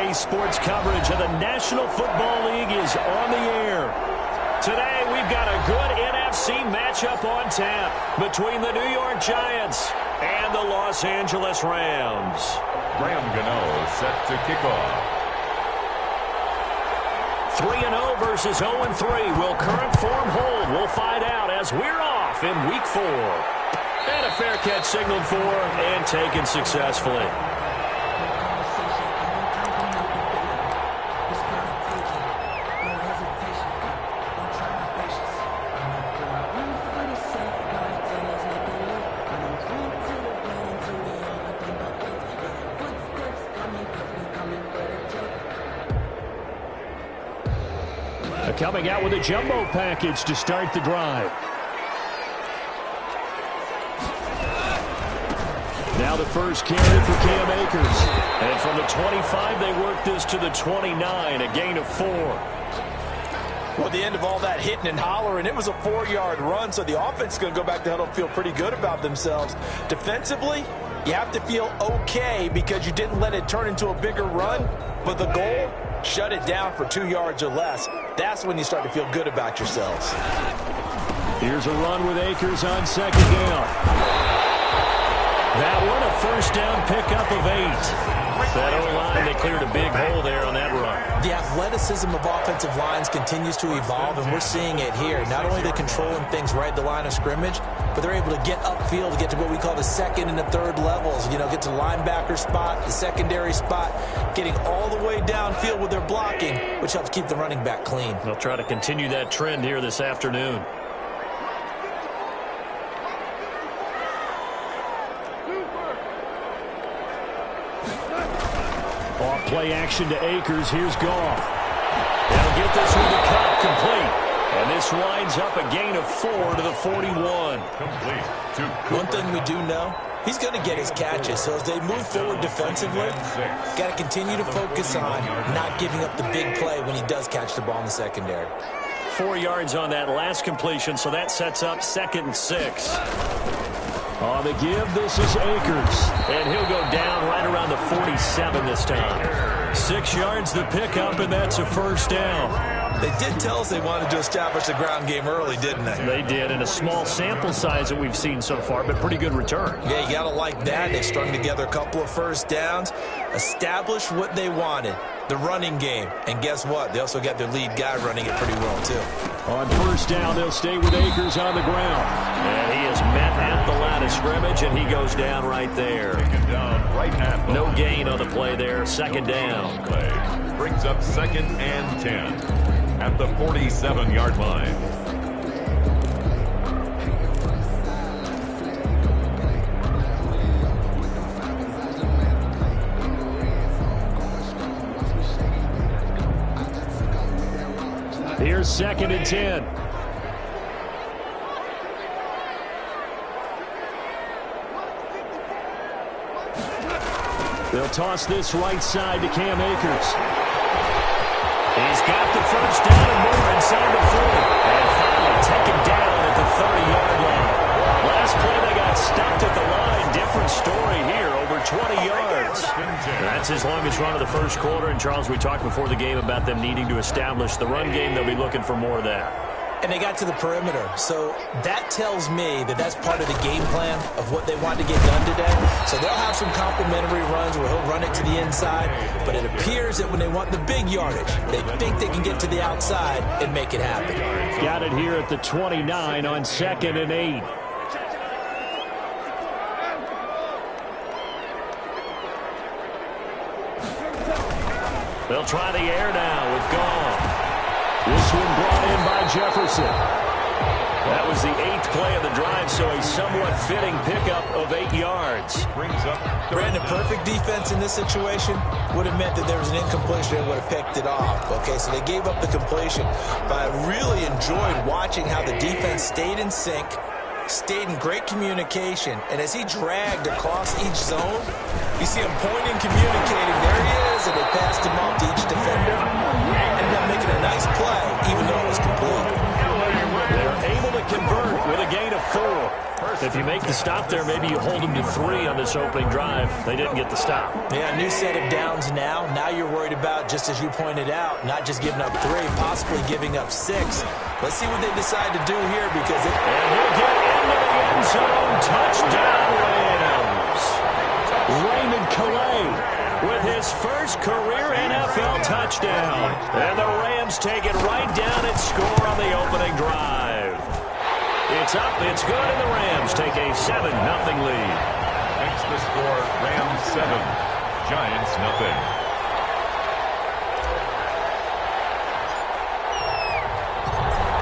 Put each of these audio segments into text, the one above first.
Today's sports coverage of the National Football League is on the air. Today, we've got a good NFC matchup on tap between the New York Giants and the Los Angeles Rams. Graham Gano set to kick off. 3-0 versus 0-3. Will current form hold? We'll find out as we're off in Week 4. And a fair catch signaled for and taken successfully. Coming out with a jumbo package to start the drive. Now the first carry for Cam Akers. And from the 25, they work this to the 29, a gain of 4. Well, the end of all that hitting and hollering, it was a 4-yard run, so the offense is going to go back to huddle and feel pretty good about themselves. Defensively, you have to feel okay because you didn't let it turn into a bigger run, but the goal, shut it down for 2 yards or less. That's when you start to feel good about yourselves. Here's a run with Akers on second down. That one, a first down pickup of 8. That O-line, they cleared a big hole there on that run. The athleticism of offensive lines continues to evolve, and we're seeing it here. Not only are they controlling things right at the line of scrimmage, but they're able to get upfield to get to what we call the second and the third levels. You know, get to the linebacker spot, the secondary spot, getting all the way downfield with their blocking, which helps keep the running back clean. They'll try to continue that trend here this afternoon. Off play action to Akers. Here's Goff. They'll get this with a cut complete. And this winds up a gain of 4 to the 41. Complete to One thing we do know, he's going to get his catches. So as they move forward defensively, got to continue to focus on not giving up the big play when he does catch the ball in the secondary. 4 yards on that last completion, so that sets up 2nd and 6. On the give, this is Akers. And he'll go down right around the 47 this time. 6 yards the pickup, and that's a first down. They did tell us they wanted to establish the ground game early, didn't they? They did, in a small sample size that we've seen so far, but pretty good return. Yeah, you got to like that. They strung together a couple of first downs, established what they wanted, the running game. And guess what? They also got their lead guy running it pretty well, too. On first down, they'll stay with Akers on the ground. And he is met at the line of scrimmage, and he goes down right there. No gain on the play there. 2nd down. Brings up 2nd and 10 at the 47-yard line. Here's 2nd and 10. They'll toss this right side to Cam Akers. He's got the first down and more inside the 40. And finally taken down at the 30-yard line. Last play they got stopped at the line. Different story here, over 20 yards. That's his longest run of the first quarter. And, Charles, we talked before the game about them needing to establish the run game. They'll be looking for more of that. And they got to the perimeter. So that tells me that that's part of the game plan of what they want to get done today. So they'll have some complimentary runs where he'll run it to the inside. But it appears that when they want the big yardage, they think they can get to the outside and make it happen. Got it here at the 29 on 2nd and 8. They'll try the air now with Goff. This one brought in by Jefferson. That was the 8th play of the drive, so a somewhat fitting pickup of 8 yards. Brandon, perfect defense in this situation would have meant that there was an incompletion and would have picked it off. Okay, so they gave up the completion. But I really enjoyed watching how the defense stayed in sync, stayed in great communication, and as he dragged across each zone, you see him pointing, communicating. There he is, and they passed him off to each defender. Ended up making a nice play, even though it was complete. They're able to convert with a gain of 4. If you make the stop there, maybe you hold them to 3 on this opening drive. They didn't get the stop. Yeah, new set of downs now. Now you're worried about, just as you pointed out, not just giving up 3, possibly giving up 6. Let's see what they decide to do here because it... And he'll get into the end zone. Touchdown, Rams. Raymond Calais with his first career NFL touchdown. And the Rams take it right down and score on the opening drive. It's up, it's good, and the Rams take a 7-0 lead. Makes the score Rams 7, Giants nothing.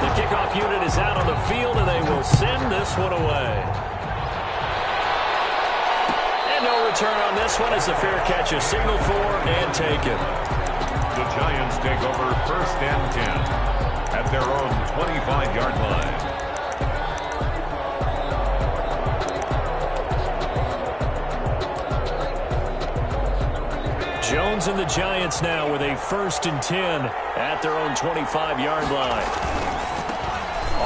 The kickoff unit is out on the field, and they will send this one away. And no return on this one as the fair catch is signaled for and taken. The Giants take over 1st and 10 at their own 25-yard line. Jones and the Giants now with a 1st and 10 at their own 25-yard line.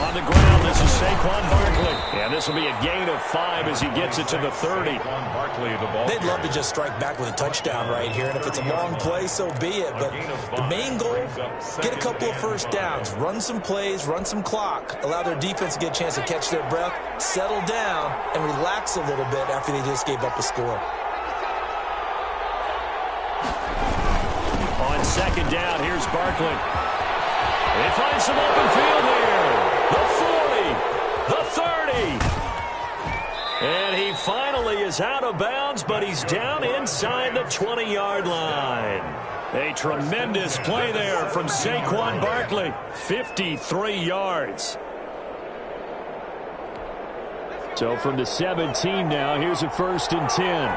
On the ground, this is Saquon Barkley. And this will be a gain of 5 as he gets it to the 30. They'd love to just strike back with a touchdown right here. And if it's a long play, so be it. But the main goal, get a couple of first downs. Run some plays, run some clock. Allow their defense to get a chance to catch their breath, settle down, and relax a little bit after they just gave up a score. On 2nd down, here's Barkley. They find some open field here. The 40, the 30. And he finally is out of bounds, but he's down inside the 20-yard line. A tremendous play there from Saquon Barkley. 53 yards. So from the 17 now, here's a 1st and 10.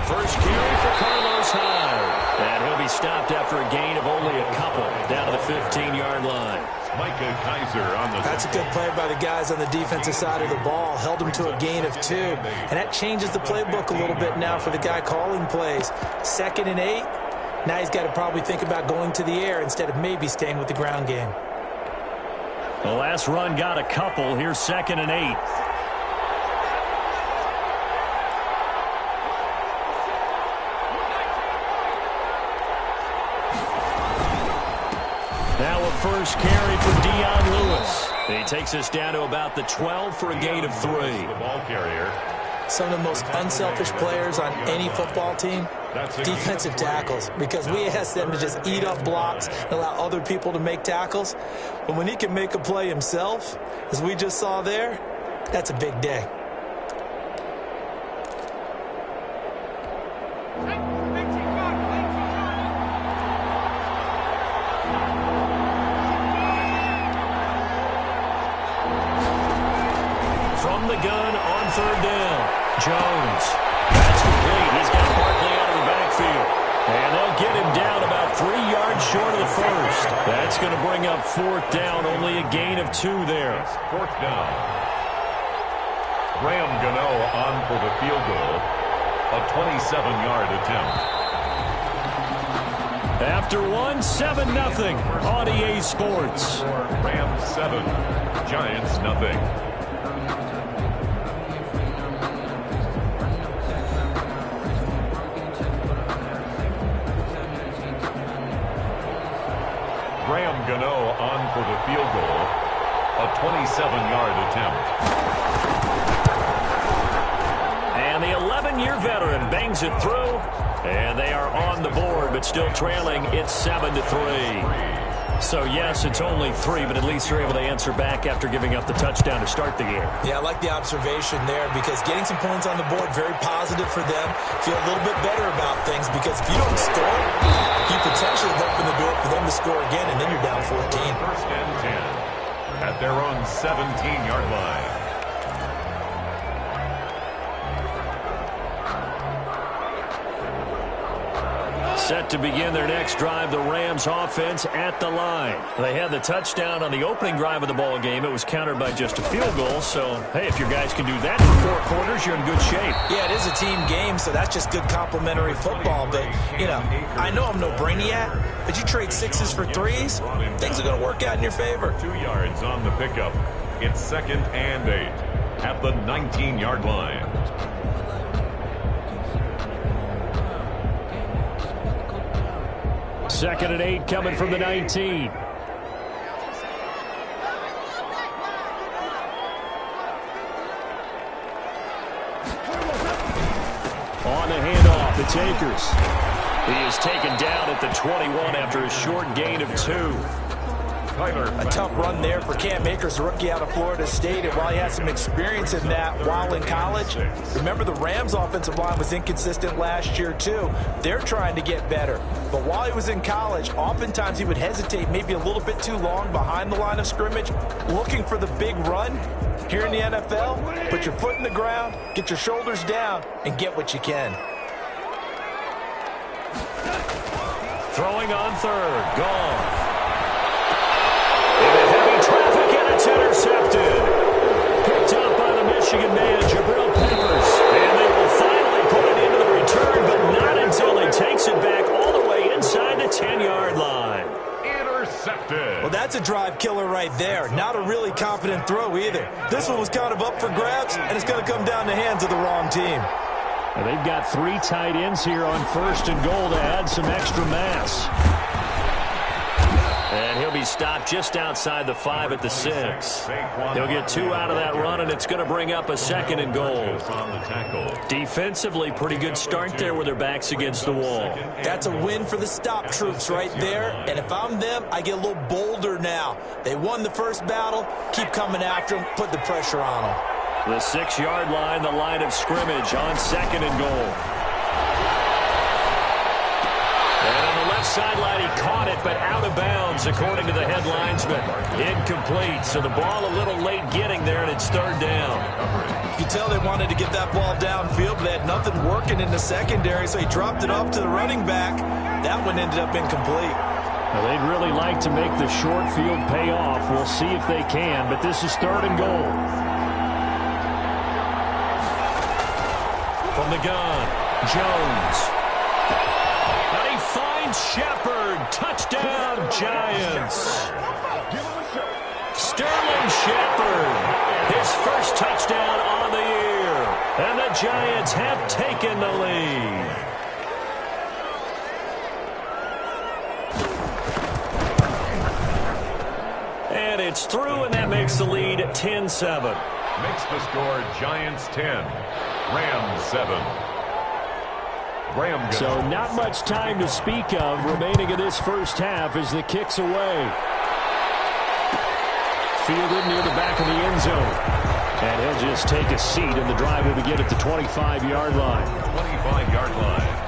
First carry for Carlos Hyde. And he'll be stopped after a gain of only a couple down to the 15-yard line. Micah Kiser on the... That's a good play by the guys on the defensive side of the ball. Held him to a gain of 2. And that changes the playbook a little bit now for the guy calling plays. 2nd and 8. Now he's got to probably think about going to the air instead of maybe staying with the ground game. The last run got a couple. Here's 2nd and 8. Now a first carry for Dion Lewis. He takes us down to about the 12 for a gain of 3. The ball carrier. Some of the most unselfish players on any football team, defensive tackles, because we ask them to just eat up blocks and allow other people to make tackles. But when he can make a play himself, as we just saw there, that's a big day. From the gun on 3rd down. Jones. That's complete. He's got Barkley out of the backfield. And they'll get him down about 3 yards short of the 1st. That's going to bring up 4th down. Only a gain of 2 there. 4th down. Graham Gano on for the field goal. A 27-yard attempt. After one, 7-0 on EA Sports. Rams 7, Giants nothing. Graham Gano on for the field goal. A 27-yard attempt. And the 11-year veteran bangs it through. And they are on the board, but still trailing. It's 7-3. So, yes, it's only 3, but at least they're able to answer back after giving up the touchdown to start the game. Yeah, I like the observation there because getting some points on the board, very positive for them. Feel a little bit better about things because if you don't score, you potentially open the door for them to score again, and then you're down 14. 1st and 10 at their own 17-yard line. Set to begin their next drive, the Rams offense at the line. They had the touchdown on the opening drive of the ball game. It was countered by just a field goal. So, hey, if your guys can do that for 4 quarters, you're in good shape. Yeah, it is a team game, so that's just good complementary football. But, you know, I know I'm no brainiac, but you trade 6s for 3s, things are going to work out in your favor. 2 yards on the pickup. It's 2nd and 8 at the 19-yard line. Second and 8 coming from the 19. On the handoff, it's Akers. He is taken down at the 21 after a short gain of 2. A tough run there for Cam Akers, a rookie out of Florida State. And while he had some experience in that while in college, remember the Rams' offensive line was inconsistent last year too. They're trying to get better. But while he was in college, oftentimes he would hesitate maybe a little bit too long behind the line of scrimmage, looking for the big run. Here in the NFL, put your foot in the ground, get your shoulders down, and get what you can. Throwing on third, gone. Into heavy traffic, and it's intercepted. Picked up by the Michigan man, Jabril Peppers. And they will finally put it into the return, but not until he takes it back all the way inside the 10-yard line. Intercepted. Well, that's a drive killer right there. Not a really confident throw either. This one was kind of up for grabs, and it's going to come down the hands of the wrong team. Well, they've got 3 tight ends here on 1st and goal to add some extra mass. And he'll be stopped just outside the 5 at the 6. He'll get 2 out of that run, and it's going to bring up a 2nd and goal. Defensively, pretty good start there with their backs against the wall. That's a win for the stop troops right there. And if I'm them, I get a little bolder now. They won the first battle. Keep coming after them. Put the pressure on them. The 6-yard line, the line of scrimmage on 2nd and goal. And on the left sideline, he caught it, but out of bounds, according to the head linesman. Incomplete, so the ball a little late getting there, and it's 3rd down. You can tell they wanted to get that ball downfield, but they had nothing working in the secondary, so he dropped it off to the running back. That one ended up incomplete. Well, they'd really like to make the short field pay off. We'll see if they can, but this is 3rd and goal. From the gun, Jones. And he finds Shepard. Touchdown, Giants. Sterling Shepard. His first touchdown on the year. And the Giants have taken the lead. And it's through, and that makes the lead 10-7. Makes the score Giants 10, Rams 7. So not much time to speak of remaining in this first half as the kick's away. Fielded near the back of the end zone. And he'll just take a seat, and the drive will begin at the 25-yard line. 25-yard line.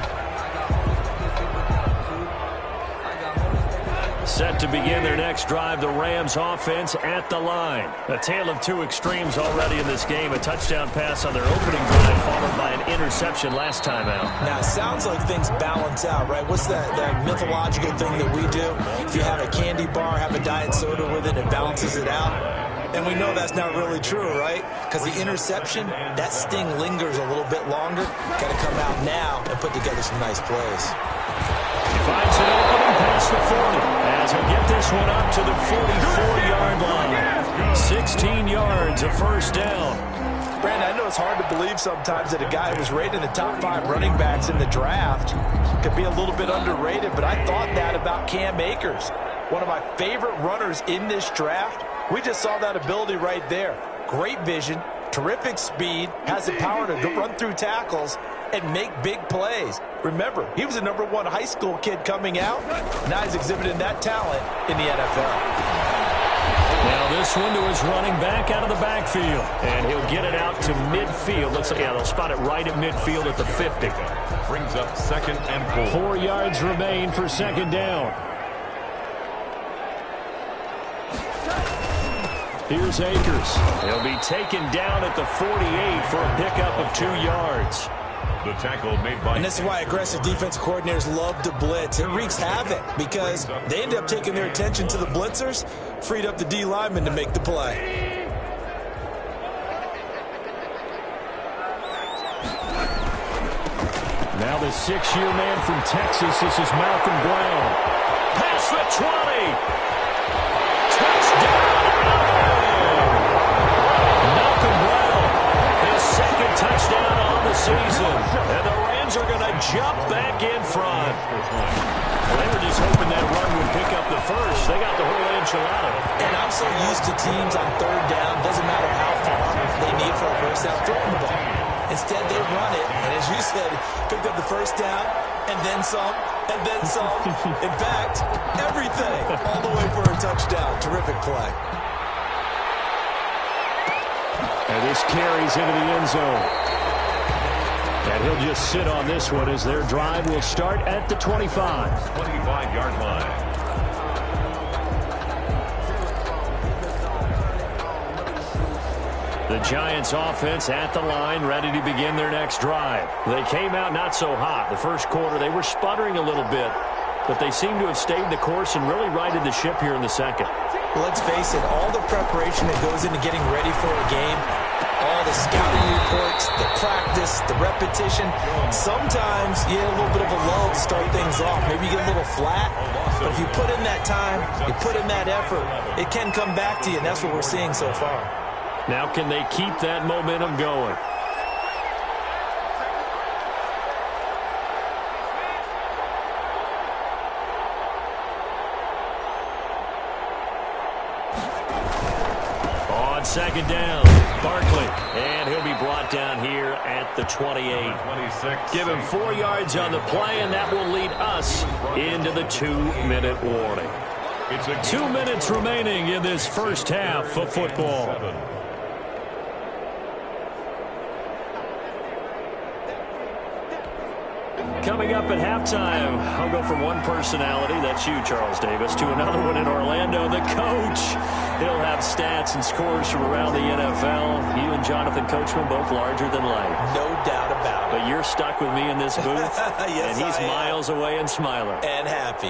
Set to begin their next drive, the Rams offense at the line. A tale of 2 extremes already in this game. A touchdown pass on their opening drive followed by an interception last time out. Now, it sounds like things balance out, right? What's that mythological thing that we do? If you have a candy bar, have a diet soda with it, it balances it out. And we know that's not really true, right? Because the interception, that sting lingers a little bit longer. Got to come out now and put together some nice plays. He finds an opening past the 40 as he'll get this one up to the 44-yard line. 16 yards, a 1st down. Brandon, I know it's hard to believe sometimes that a guy who was rated in the top 5 running backs in the draft could be a little bit underrated, but I thought that about Cam Akers. One of my favorite runners in this draft. We just saw that ability right there. Great vision, terrific speed, has the power to run through tackles and make big plays. Remember, he was a #1 high school kid coming out. Now he's exhibiting that talent in the NFL. Now this one to his running back out of the backfield. And he'll get it out to midfield. Looks like, yeah, they'll spot it right at midfield at the 50. Brings up 2nd and 4. 4 yards remain for 2nd down. Here's Akers. He'll be taken down at the 48 for a pickup of 2 yards. The tackle made by... And this is why aggressive defensive coordinators love to blitz. It wreaks havoc because they end up taking their attention to the blitzers, freed up the D lineman to make the play. Now the 6-year man from Texas, this is Malcolm Brown. Past the 20. Touchdown. Malcolm Brown, his second touchdown on the season. And the Rams are going to jump back in front. Well, they were just hoping that run would pick up the first. They got the whole enchilada. And I'm so used to teams on third down, doesn't matter how far they need for a first down, throwing the ball. Instead, they run it, and as you said, picked up the first down, and then some, and then some. In fact, everything, all the way for a touchdown. Terrific play. And this carries into the end zone. And he'll just sit on this one as their drive will start at the 25. 25-yard line. The Giants offense at the line, ready to begin their next drive. They came out not so hot. The first quarter, they were sputtering a little bit, but they seem to have stayed the course and really righted the ship here in the second. Well, let's face it, all the preparation that goes into getting ready for a game, all the scouting reports, the practice, the repetition, sometimes you get a little bit of a lull to start things off. Maybe you get a little flat, but if you put in that time, you put in that effort, it can come back to you, and that's what we're seeing so far. Now can they keep that momentum going? On second down, Barkley. And he'll be brought down here at the 28. 26. Give him 4 yards on the play, and that will lead us into the 2-minute warning. 2 minutes remaining in this first half of football. Coming up at halftime, I'll go from one personality, that's you, Charles Davis, to another one in Orlando, the coach. He'll have stats and scores from around the NFL. You and Jonathan Coachman both larger than life. No doubt about it. But you're stuck with me in this booth, yes, and he's miles away and smiling. And happy.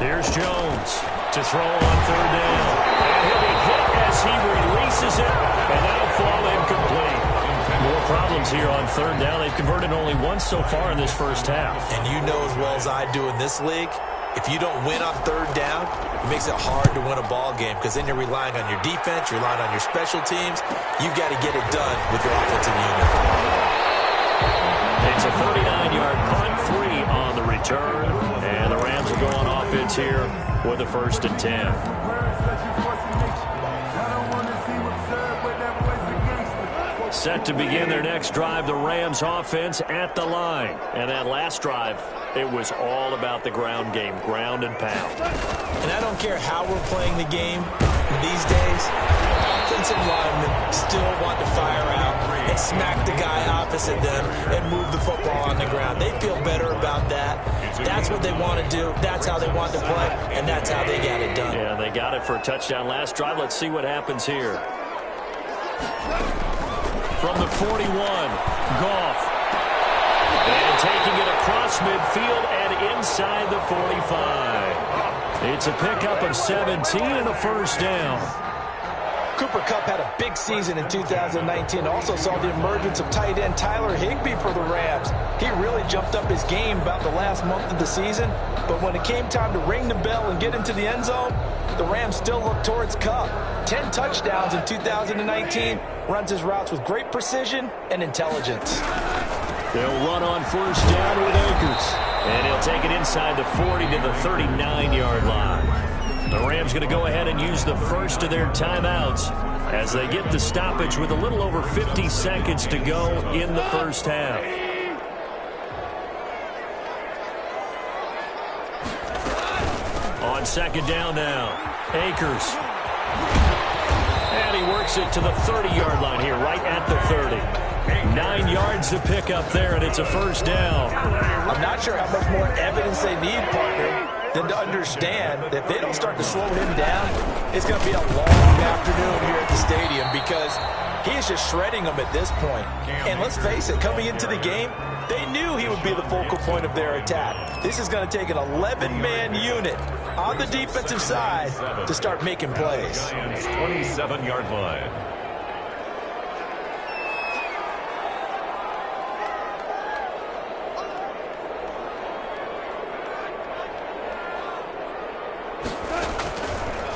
Here's Jones to throw on third down. And he'll be hit as he releases it, and that'll fall incomplete. More problems here on third down. They've converted only once so far in this first half. And you know as well as I do in this league, if you don't win on third down, it makes it hard to win a ball game because then you're relying on your defense, you're relying on your special teams. You've got to get it done with your offensive unit. It's a 39-yard punt, 3 on the return, and the Rams will go on offense here with a 1st and 10. Set to begin their next drive, the Rams offense at the line. And that last drive, it was all about the ground game, ground and pound. And I don't care how we're playing the game these days, offensive linemen still want to fire out and smack the guy opposite them and move the football on the ground. They feel better about that. That's what they want to do. That's how they want to play, and that's how they got it done. Yeah, they got it for a touchdown last drive. Let's see what happens here. From the 41, Goff. And taking it across midfield and inside the 45. It's a pickup of 17 and a 1st down. Cooper Kupp had a big season in 2019. Also saw the emergence of tight end Tyler Higbee for the Rams. He really jumped up his game about the last month of the season. But when it came time to ring the bell and get into the end zone, the Rams still looked towards Kupp. 10 touchdowns in 2019. Runs his routes with great precision and intelligence. They'll run on 1st down with Akers. And he'll take it inside the 40 to the 39-yard line. The Rams going to go ahead and use the first of their timeouts as they get the stoppage with a little over 50 seconds to go in the first half. On 2nd down now, Akers. And he works it to the 30-yard line here, right at the 30. 9 yards to pick up there, and it's a 1st down. I'm not sure how much more evidence they need, partner. than to understand that if they don't start to slow him down, it's going to be a long afternoon here at the stadium because he is just shredding them at this point. And let's face it, coming into the game, they knew he would be the focal point of their attack. This is going to take an 11-man unit on the defensive side to start making plays. 27-yard line.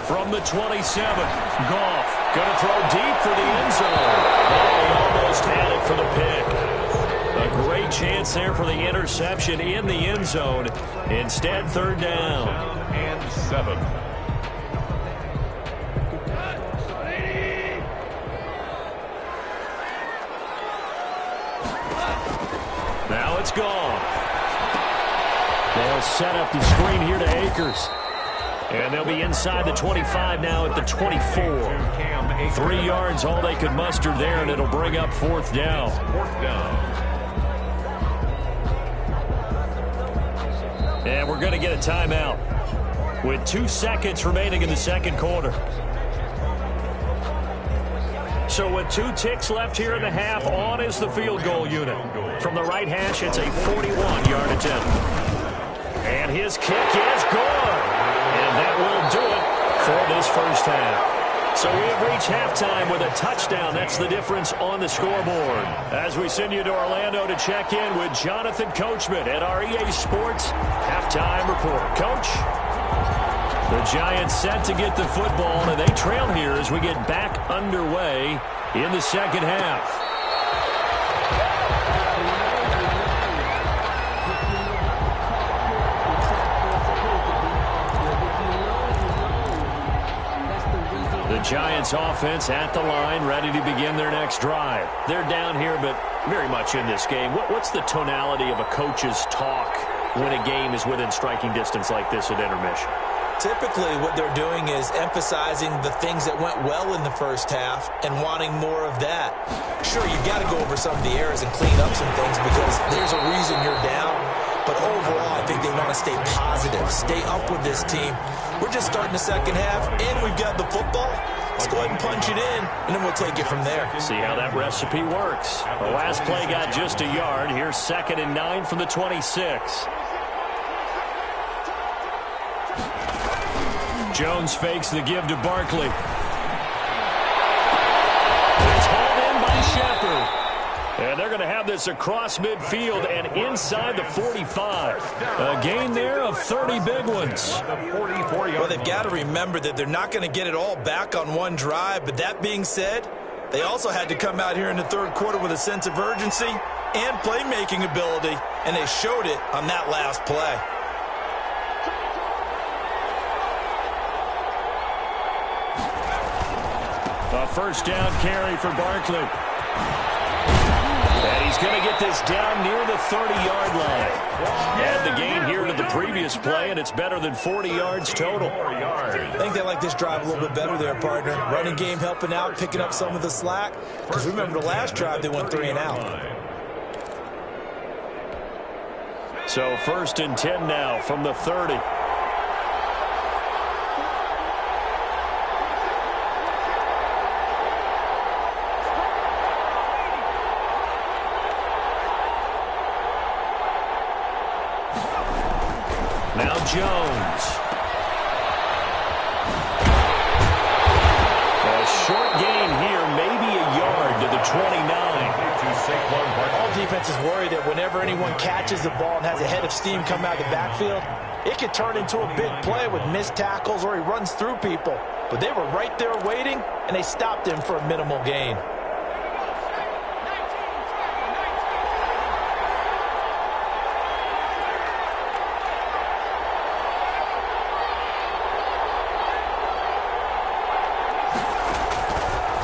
From the 27, Goff going to throw deep for the end zone. Oh, he almost had it for the pick. A great chance there for the interception in the end zone. Instead, third down. And 7. Now it's gone. They'll set up the screen here to Akers. And they'll be inside the 25 now at the 24. 3 yards, all they could muster there, and it'll bring up fourth down. And we're going to get a timeout with 2 seconds remaining in the second quarter. So with 2 ticks left here in the half, on is the field goal unit. From the right hash, it's a 41-yard attempt. And his kick is good. And that will do it for this first half. So we have reached halftime with a touchdown. That's the difference on the scoreboard. As we send you to Orlando to check in with Jonathan Coachman at our EA Sports Halftime Report. Coach, the Giants set to get the football, and they trail here as we get back underway in the second half. The Giants offense at the line, ready to begin their next drive. They're down here, but very much in this game. What's the tonality of a coach's talk when a game is within striking distance like this at intermission? Typically, what they're doing is emphasizing the things that went well in the first half and wanting more of that. Sure, you've got to go over some of the errors and clean up some things because there's a reason you're down. But overall, I think they want to stay positive, stay up with this team. We're just starting the second half, and we've got the football. Let's go ahead and punch it in, and then we'll take it from there. See how that recipe works. The last play got just a yard. Here's 2nd and 9 from the 26. Jones fakes the give to Barkley. It's hauled in by Shepard. And they're going to have this across midfield and inside the 45. A gain there of 30 big ones. Well, they've got to remember that they're not going to get it all back on one drive. But that being said, they also had to come out here in the third quarter with a sense of urgency and playmaking ability. And they showed it on that last play. A first down carry for Barkley. And he's going to get this down near the 30-yard line. Add the gain here to the previous play, and it's better than 40 yards total. I think they like this drive a little bit better there, partner. Running game helping out, picking up some of the slack. Because remember, the last drive they went 3 and out. So 1st and 10 now from the 30. Now Jones. A short gain here, maybe a yard to the 29. All defenses worry that whenever anyone catches the ball and has a head of steam come out of the backfield, it could turn into a big play with missed tackles or he runs through people. But they were right there waiting, and they stopped him for a minimal gain.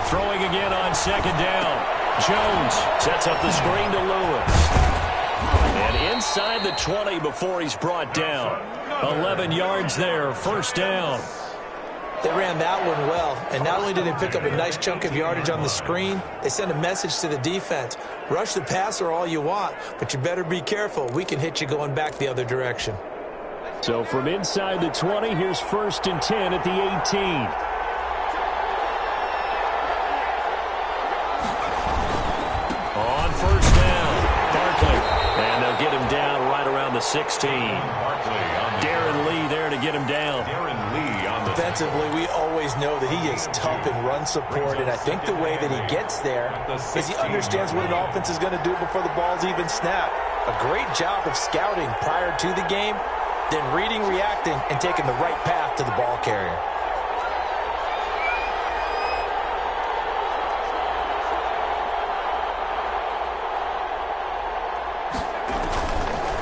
Throwing again on 2nd down. Jones sets up the screen to Lewis. And inside the 20 before he's brought down. 11 yards there, first down. They ran that one well, and not only did they pick up a nice chunk of yardage on the screen, they sent a message to the defense. Rush the passer all you want, but you better be careful. We can hit you going back the other direction. So from inside the 20, here's 1st and 10 at the 18. On 1st down, Barkley. And they'll get him down right around the 16. Darren Lee there to get him down. Defensively, we always know that he is tough in run support, and I think the way that he gets there is he understands what an offense is going to do before the ball's even snapped. A great job of scouting prior to the game, then reading, reacting, and taking the right path to the ball carrier.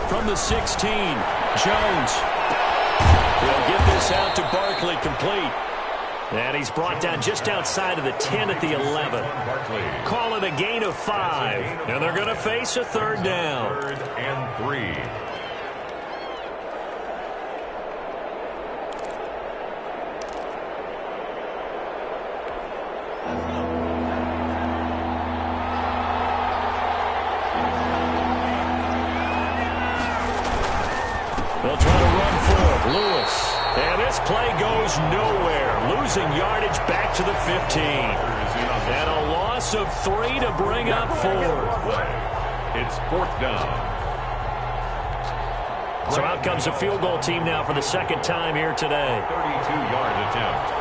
From the 16, Jones. He'll get this out to Barkley, complete. And he's brought down just outside of the 10 at the 11. Call it a gain of 5. And they're going to face a 3rd down. 3rd and 3. They'll try to run for it. Lewis. And this play goes nowhere. Losing yardage back to the 15. And a loss of 3 to bring up 4. It's 4th down. So out comes a field goal team now for the 2nd time here today. 32-yard attempt.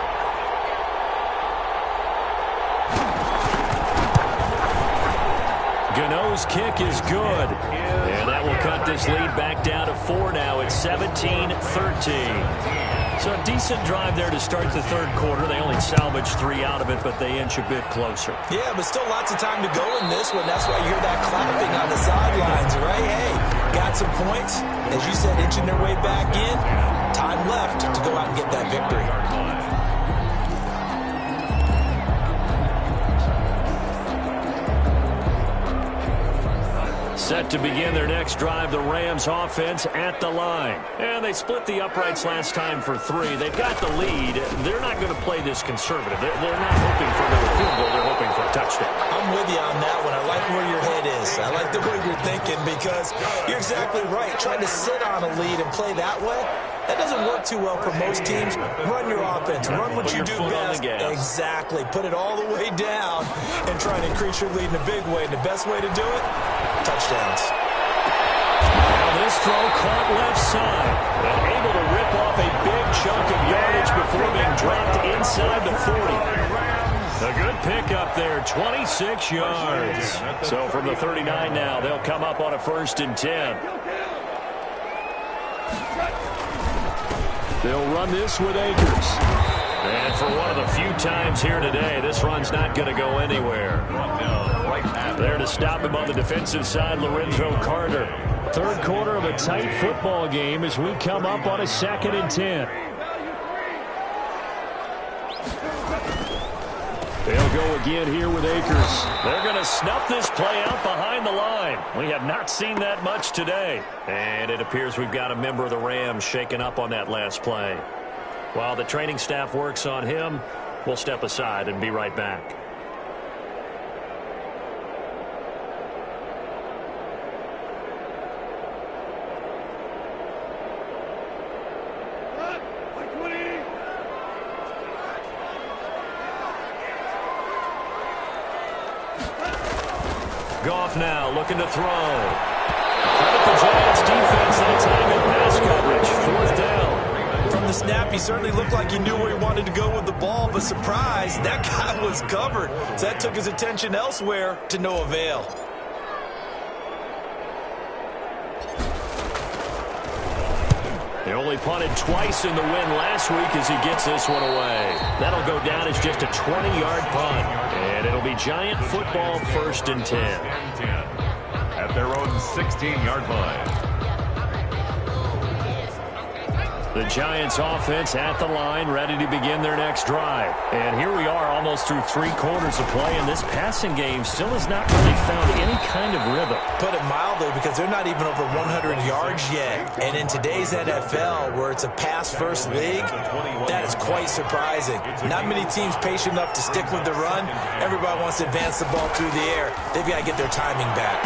Gano's kick is good. And that will cut this lead back down to 4 now. It's 17-13. So a decent drive there to start the 3rd quarter. They only salvaged 3 out of it, but they inch a bit closer. Yeah, but still lots of time to go in this one. That's why you hear that clapping on the sidelines, right? Hey, got some points. As you said, inching their way back in. Time left to go out and get that victory. Set to begin their next drive, the Rams offense at the line. And they split the uprights last time for 3. They've got the lead. They're not going to play this conservative. They're not hoping for another field goal. They're hoping for a touchdown. I'm with you on that one. I like where your head is. I like the way you're thinking because you're exactly right. Trying to sit on a lead and play that way, that doesn't work too well for most teams. Run your offense. Run what you do best. Exactly. Put it all the way down and try to increase your lead in a big way. And the best way to do it, touchdowns. Now this throw caught left side. And able to rip off a big chunk of yardage before being dropped inside the 40. A good pickup there, 26 yards. So from the 39 now, they'll come up on a 1st and 10. They'll run this with Akers. And for one of the few times here today, this run's not going to go anywhere. There to stop him on the defensive side, Lorenzo Carter. 3rd quarter of a tight football game as we come up on a 2nd and 10. They'll go again here with Akers. They're going to snuff this play out behind the line. We have not seen that much today. And it appears we've got a member of the Rams shaken up on that last play. While the training staff works on him, we'll step aside and be right back. Goff now looking to throw. Credit the Giants defense that time in pass coverage. 4th down. From the snap, he certainly looked like he knew where he wanted to go with the ball, but surprise, that guy was covered. So that took his attention elsewhere to no avail. They only punted twice in the win last week as he gets this one away. That'll go down as just a 20-yard punt. And it'll be Giant football 1st and 10. At their own 16-yard line. The Giants offense at the line, ready to begin their next drive. And here we are almost through 3 quarters of play, and this passing game still has not really found any kind of rhythm. Put it mildly, because they're not even over 100 yards yet. And in today's NFL, where it's a pass-first league, that is quite surprising. Not many teams patient enough to stick with the run. Everybody wants to advance the ball through the air. They've got to get their timing back.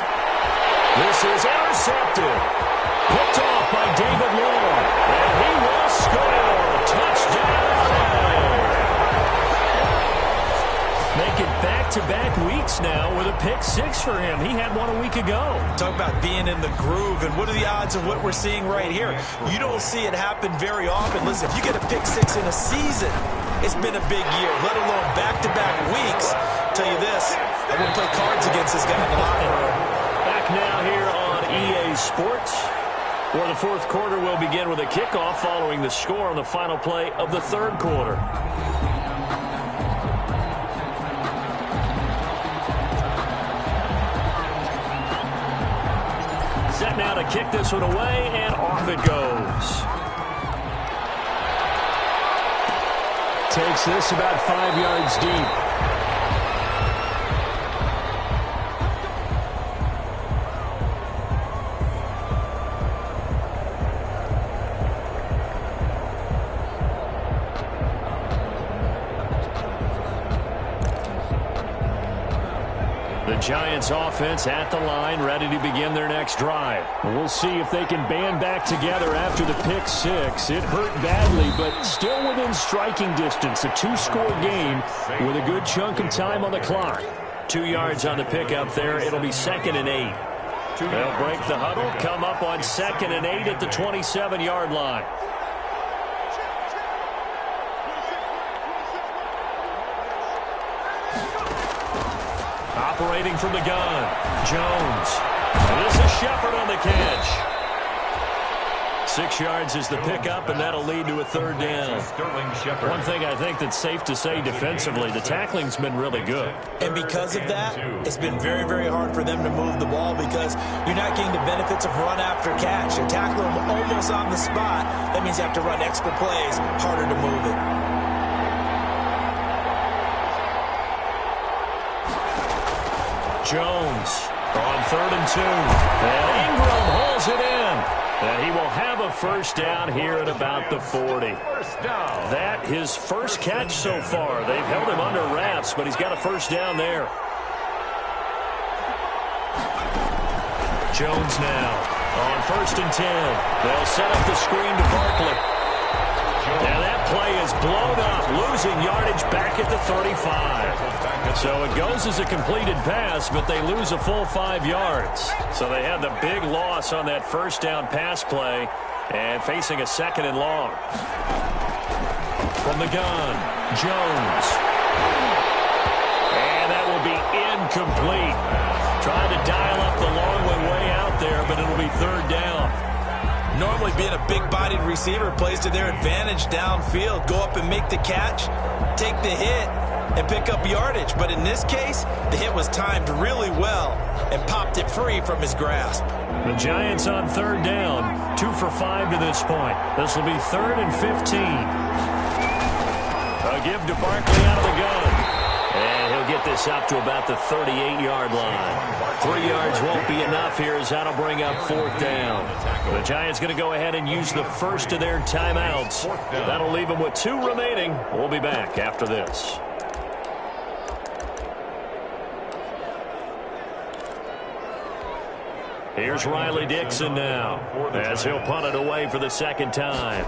This is intercepted. Picked off by David Long. And score. Touchdown. Make it back-to-back weeks now with a pick six for him. He had one a week ago. Talk about being in the groove, and what are the odds of what we're seeing right here? You don't see it happen very often. Listen, if you get a pick six in a season, it's been a big year, let alone back-to-back weeks. Tell you this, I wouldn't play cards against this guy in the locker room. Back now here on EA Sports, where the fourth quarter will begin with a kickoff following the score on the final play of the third quarter. Set now to kick this one away, and off it goes. Takes this about 5 yards deep. The Giants offense at the line, ready to begin their next drive. We'll see if they can band back together after the pick six. It hurt badly, but still within striking distance. A two-score game with a good chunk of time on the clock. 2 yards on the pickup there. It'll be 2nd and 8. They'll break the huddle, come up on 2nd and 8 at the 27-yard line. Operating from the gun, Jones. And this is Shepard on the catch. 6 yards is the pickup, and that'll lead to a third down. One thing I think that's safe to say defensively, the tackling's been really good. And because of that, it's been very, very hard for them to move the ball because you're not getting the benefits of run after catch. You tackle them almost on the spot. That means you have to run extra plays, harder to move it. Jones on 3rd and 2. And Ingram hauls it in. And he will have a first down here at about the 40. That his first catch so far. They've held him under wraps, but he's got a first down there. Jones now on 1st and 10. They'll set up the screen to Barkley. And that play is blown up, losing yardage back at the 35. So it goes as a completed pass, but they lose a full 5 yards. So they had the big loss on that first down pass play and facing a 2nd and long. From the gun, Jones. And that will be incomplete. Trying to dial up the long one way out there, but it'll be 3rd down. Normally being a big-bodied receiver plays to their advantage downfield. Go up and make the catch, take the hit, and pick up yardage. But in this case, the hit was timed really well and popped it free from his grasp. The Giants on 3rd down, 2 for 5 to this point. This will be 3rd and 15. A give to Barkley out of the gun. And he'll get this up to about the 38-yard line. 3 yards won't be enough here as that'll bring up 4th down. The Giants going to go ahead and use the first of their timeouts. That'll leave them with 2 remaining. We'll be back after this. Here's Riley Dixon now as he'll punt it away for the 2nd time.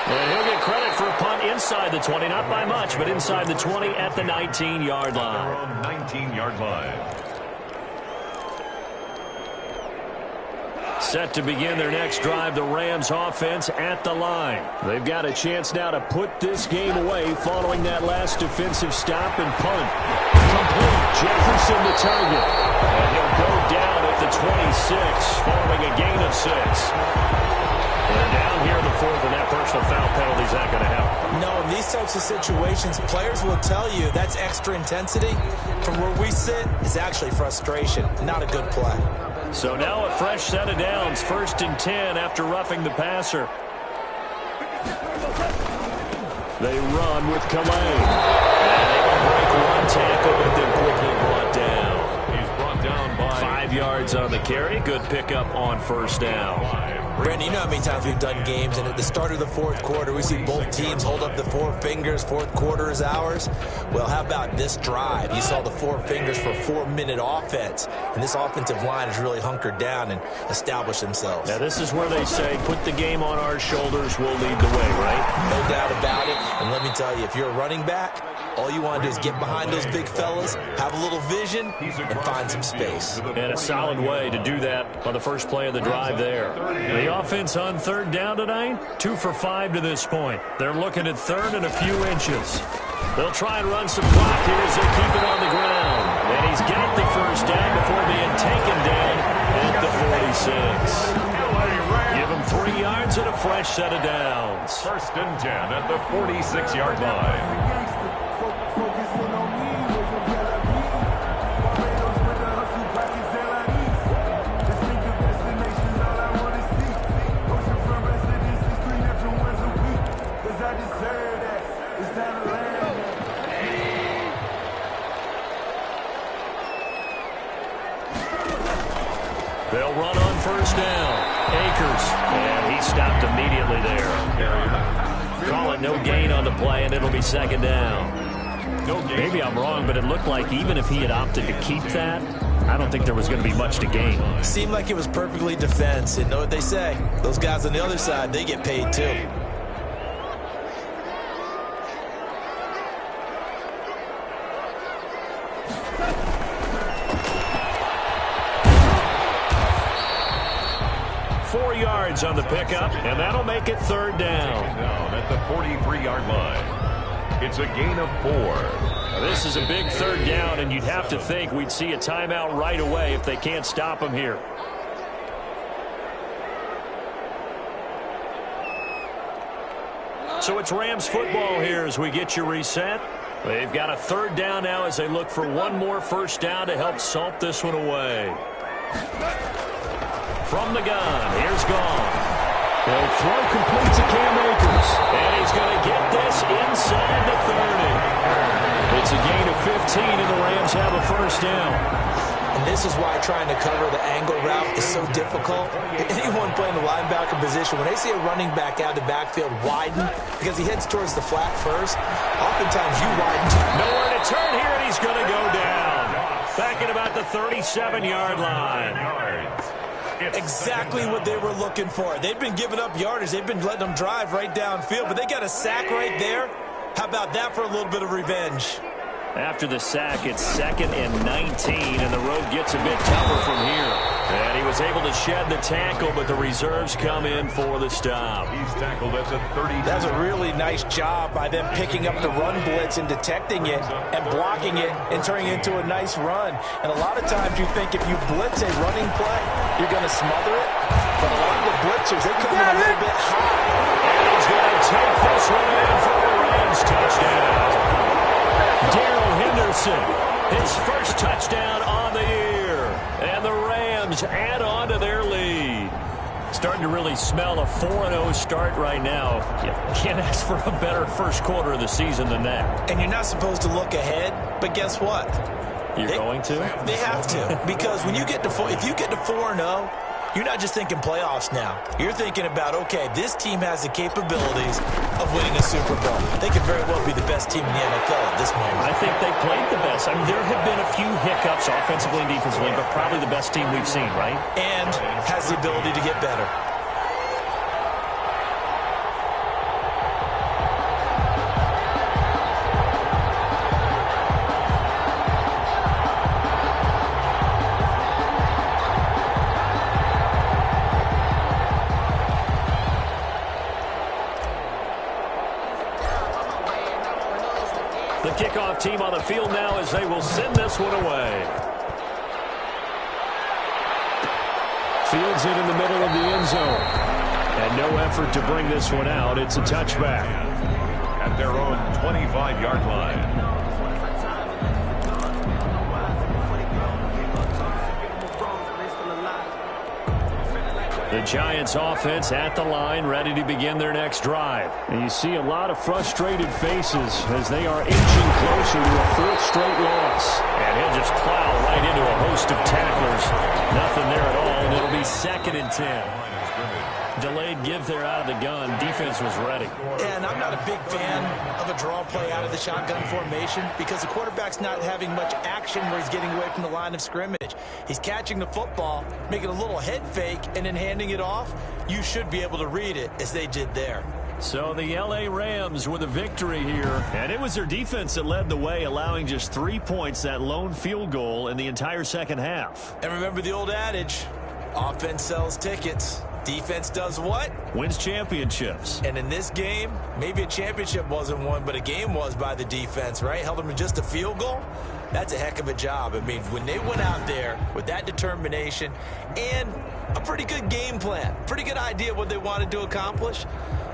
And he'll get credit for a punt inside the 20, not by much, but inside the 20 at the 19-yard line. 19-yard line. Set to begin their next drive, the Rams offense at the line. They've got a chance now to put this game away following that last defensive stop and punt. Complete. Jefferson the target. And he'll go down at the 26 following a gain of 6. They're down here in the 4th, and that personal foul penalty is not going to help. No, in these types of situations, players will tell you that's extra intensity. From where we sit, is actually frustration. Not a good play. So now a fresh set of downs, 1st and 10 after roughing the passer. They run with Calais. And they will break one tackle, but then quickly brought down. He's brought down by 5 yards yards on the carry. Good pickup on first down. Brandon, you know how many times we've done games, and at the start of the fourth quarter, we see both teams hold up the four fingers, fourth quarter is ours. Well, how about this drive? You saw the four fingers for a 4-minute offense, and this offensive line has really hunkered down and established themselves. Now, this is where they say, put the game on our shoulders, we'll lead the way, right? No doubt about it, and let me tell you, if you're a running back, all you want to do is get behind those big fellas, have a little vision, and find some space. And a solid way to do that on the first play of the drive there. The offense on third down tonight, 2 for 5 to this point. They're looking at third and a few inches. They'll try and run some clock here as they keep it on the ground. And he's got the first down before being taken down at the 46. Give him 3 yards and a fresh set of downs. First and 10 at the 46-yard line. They'll run on first down. Akers, and he stopped immediately there. Call it no gain on the play, and it'll be second down. Maybe I'm wrong, but it looked like even if he had opted to keep that, I don't think there was going to be much to gain. Seemed like it was perfectly defense. And know what they say? Those guys on the other side, they get paid too. On the pickup, and that'll make it third down. At the 43-yard line. It's a gain of 4. Now, this is a big third down, and you'd have to think we'd see a timeout right away if they can't stop him here. So it's Rams football here as we get you reset. They've got a third down now as they look for one more first down to help salt this one away. From the gun, here's Gone. He'll throw complete to Cam Akers. And he's going to get this inside the 30. It's a gain of 15, and the Rams have a first down. And this is why trying to cover the angle route is so difficult. Anyone playing the linebacker position, when they see a running back out of the backfield widen, because he heads towards the flat first, oftentimes you widen. Nowhere to turn here, and he's going to go down. Back at about the 37-yard line. Exactly what they were looking for. They've been giving up yardage. They've been letting them drive right downfield, but they got a sack right there. How about that for a little bit of revenge? After the sack, it's 2nd and 19, and the road gets a bit tougher from here. And he was able to shed the tackle, but the reserves come in for the stop. He's tackled at the 30. That's a really nice job by them picking up the run blitz and detecting it and blocking it and turning it into a nice run. And a lot of times you think if you blitz a running play, you're going to smother it. But a lot of the blitzers, they come in a little bit hot. And he's going to take this one in for a Rams touchdown. Darrell Henderson, his first touchdown on the year. And the Rams add on to their lead. Starting to really smell a 4-0 start right now. You can't ask for a better first quarter of the season than that. And you're not supposed to look ahead, but guess what? You're going to? They have to. Because when you get to if you get to 4-0, you're not just thinking playoffs now. You're thinking about, okay, this team has the capabilities of winning a Super Bowl. They could very well be the best team in the NFL at this moment. I think they played the best. I mean, there have been a few hiccups offensively and defensively, but probably the best team we've seen, right? And has the ability to get better. The kickoff team on the field now as they will send this one away. Fields it in the middle of the end zone. And no effort to bring this one out. It's a touchback. At their own 25-yard line. The Giants offense at the line, ready to begin their next drive. And you see a lot of frustrated faces as they are inching closer to a fourth straight loss. And he'll just plow right into a host of tacklers. Nothing there at all, and it'll be 2nd and 10. Delayed give there out of the gun. Defense was ready. And I'm not a big fan of a draw play out of the shotgun formation because the quarterback's not having much action where he's getting away from the line of scrimmage. He's catching the football, making a little head fake, and then handing it off. You should be able to read it as they did there. So the L.A. Rams with a victory here. And it was their defense that led the way, allowing just 3 points, that lone field goal in the entire second half. And remember the old adage, offense sells tickets. Defense does what? Wins championships. And in this game, maybe a championship wasn't won, but a game was by the defense, right? Held them in just a field goal. That's a heck of a job. I mean, when they went out there with that determination and a pretty good game plan, pretty good idea of what they wanted to accomplish,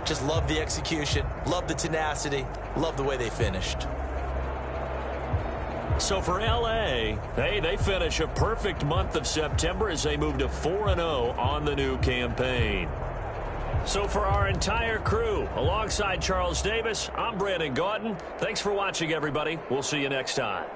just love the execution, love the tenacity, love the way they finished. So for L.A., they finish a perfect month of September as they move to 4-0 on the new campaign. So for our entire crew, alongside Charles Davis, I'm Brandon Gautin. Thanks for watching, everybody. We'll see you next time.